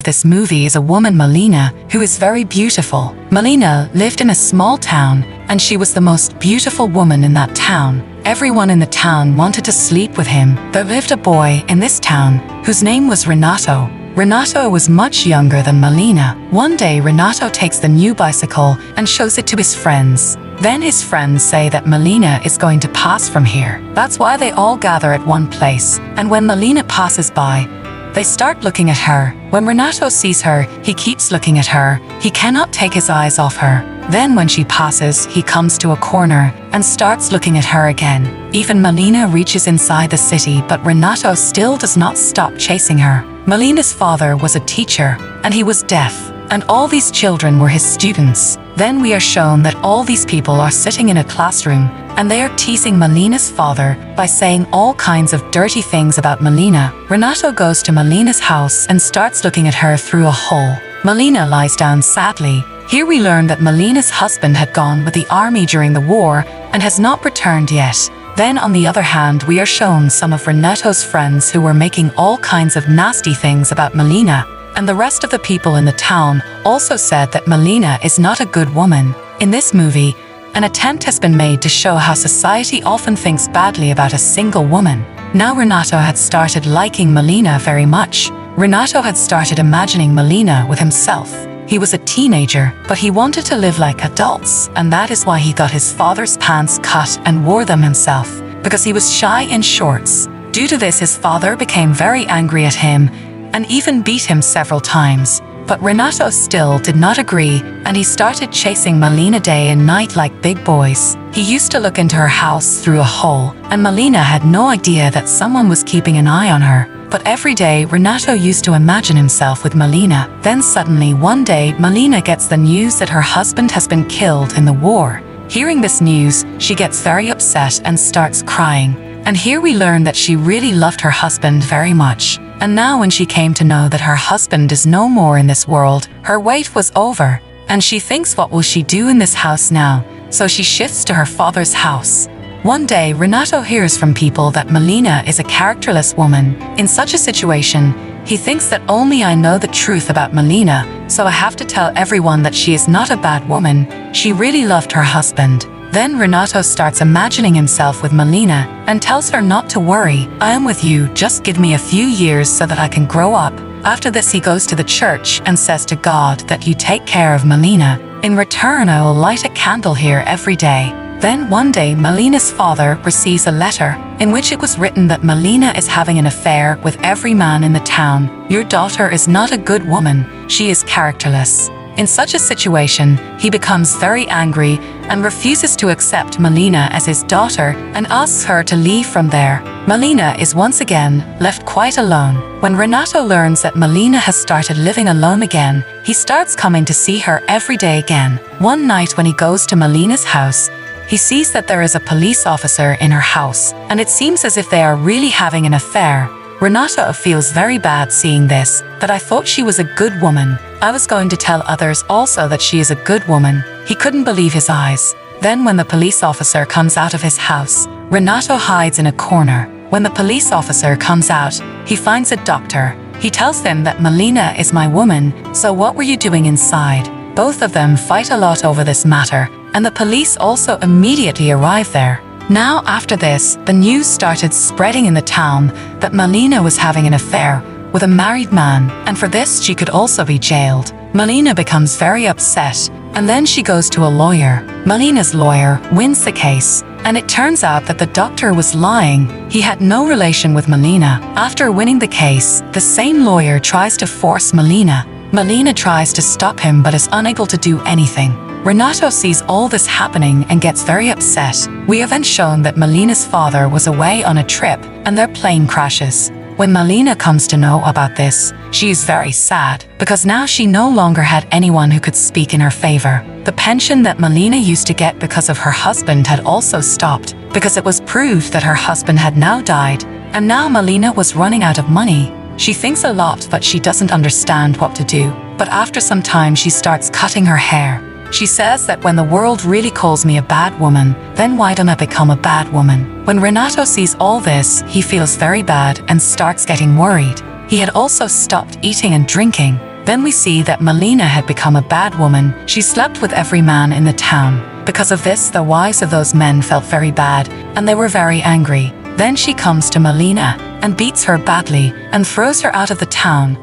this movie is a woman, Malena, who is very beautiful. Malena lived in a small town, and she was the most beautiful woman in that town. Everyone in the town wanted to sleep with him. There lived a boy in this town whose name was Renato. Renato was much younger than Malena. One day, Renato takes the new bicycle and shows it to his friends. Then his friends say that Malena is going to pass from here. That's why they all gather at one place. And when Malena passes by, they start looking at her. When Renato sees her, he keeps looking at her. He cannot take his eyes off her. Then when she passes, he comes to a corner and starts looking at her again. Even Malena reaches inside the city, but Renato still does not stop chasing her. Malena's father was a teacher, and he was deaf, and all these children were his students. Then we are shown that all these people are sitting in a classroom, and they are teasing Malena's father by saying all kinds of dirty things about Malena. Renato goes to Malena's house and starts looking at her through a hole. Malena lies down sadly. Here we learn that Malena's husband had gone with the army during the war and has not returned yet. Then on the other hand, we are shown some of Renato's friends who were making all kinds of nasty things about Malena, and the rest of the people in the town also said that Malena is not a good woman. In this movie, an attempt has been made to show how society often thinks badly about a single woman. Now Renato had started liking Malena very much. Renato had started imagining Malena with himself. He was a teenager, but he wanted to live like adults, and that is why he got his father's pants cut and wore them himself, because he was shy in shorts. Due to this, his father became very angry at him and even beat him several times. But Renato still did not agree, and he started chasing Malena day and night like big boys. He used to look into her house through a hole, and Malena had no idea that someone was keeping an eye on her. But every day, Renato used to imagine himself with Malena. Then suddenly, one day, Malena gets the news that her husband has been killed in the war. Hearing this news, she gets very upset and starts crying. And here we learn that she really loved her husband very much. And now when she came to know that her husband is no more in this world, her wait was over. And she thinks, what will she do in this house now? So she shifts to her father's house. One day, Renato hears from people that Malena is a characterless woman. In such a situation, he thinks that only I know the truth about Malena, so I have to tell everyone that she is not a bad woman. She really loved her husband. Then Renato starts imagining himself with Malena and tells her not to worry. I am with you, just give me a few years so that I can grow up. After this, he goes to the church and says to God that you take care of Malena. In return, I will light a candle here every day. Then one day, Malena's father receives a letter in which it was written that Malena is having an affair with every man in the town. Your daughter is not a good woman. She is characterless. In such a situation, he becomes very angry and refuses to accept Malena as his daughter and asks her to leave from there. Malena is once again left quite alone. When Renato learns that Malena has started living alone again, he starts coming to see her every day again. One night when he goes to Malena's house, he sees that there is a police officer in her house, and it seems as if they are really having an affair. Renato feels very bad seeing this, that I thought she was a good woman. I was going to tell others also that she is a good woman. He couldn't believe his eyes. Then when the police officer comes out of his house, Renato hides in a corner. When the police officer comes out, he finds a doctor. He tells them that Malena is my woman, so what were you doing inside? Both of them fight a lot over this matter, and the police also immediately arrive there. Now after this, the news started spreading in the town that Malena was having an affair with a married man, and for this she could also be jailed. Malena becomes very upset, and then she goes to a lawyer. Malena's lawyer wins the case, and it turns out that the doctor was lying. He had no relation with Malena. After winning the case, the same lawyer tries to force Malena. Malena tries to stop him but is unable to do anything. Renato sees all this happening and gets very upset. We are then shown that Malena's father was away on a trip and their plane crashes. When Malena comes to know about this, she is very sad because now she no longer had anyone who could speak in her favor. The pension that Malena used to get because of her husband had also stopped because it was proved that her husband had now died, and now Malena was running out of money. She thinks a lot, but she doesn't understand what to do. But after some time, she starts cutting her hair. She says that when the world really calls me a bad woman, then why don't I become a bad woman? When Renato sees all this, he feels very bad and starts getting worried. He had also stopped eating and drinking. Then we see that Malena had become a bad woman. She slept with every man in the town. Because of this, the wives of those men felt very bad, and they were very angry. Then she comes to Malena and beats her badly and throws her out of the town.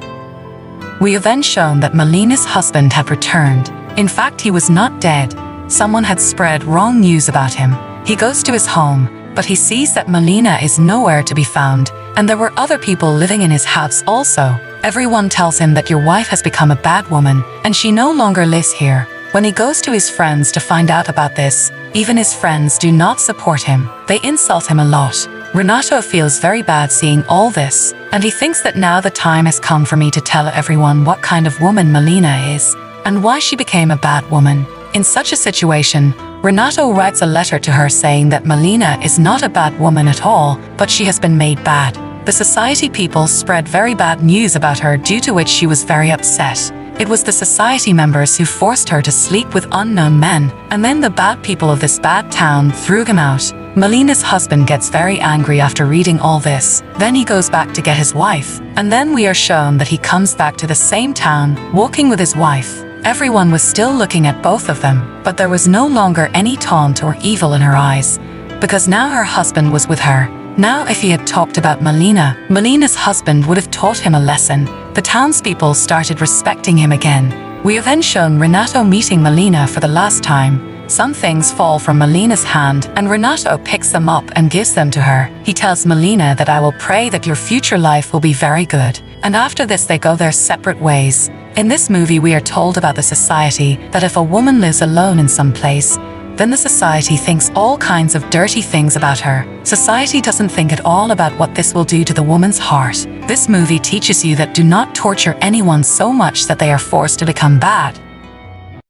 We are then shown that Malena's husband had returned. In fact, he was not dead. Someone had spread wrong news about him. He goes to his home, but he sees that Malena is nowhere to be found, and there were other people living in his house also. Everyone tells him that your wife has become a bad woman, and she no longer lives here. When he goes to his friends to find out about this, even his friends do not support him. They insult him a lot. Renato feels very bad seeing all this, and he thinks that now the time has come for me to tell everyone what kind of woman Malena is, and why she became a bad woman. In such a situation, Renato writes a letter to her saying that Malena is not a bad woman at all, but she has been made bad. The society people spread very bad news about her, due to which she was very upset. It was the society members who forced her to sleep with unknown men, and then the bad people of this bad town threw him out. Malena's husband gets very angry after reading all this. Then he goes back to get his wife, and then we are shown that he comes back to the same town, walking with his wife. Everyone was still looking at both of them, but there was no longer any taunt or evil in her eyes, because now her husband was with her. Now if he had talked about Malena, Malena's husband would have taught him a lesson. The townspeople started respecting him again. We are then shown Renato meeting Malena for the last time. Some things fall from Malena's hand, and Renato picks them up and gives them to her. He tells Malena that I will pray that your future life will be very good. And after this they go their separate ways. In this movie we are told about the society that if a woman lives alone in some place, then the society thinks all kinds of dirty things about her. Society doesn't think at all about what this will do to the woman's heart. This movie teaches you that do not torture anyone so much that they are forced to become bad.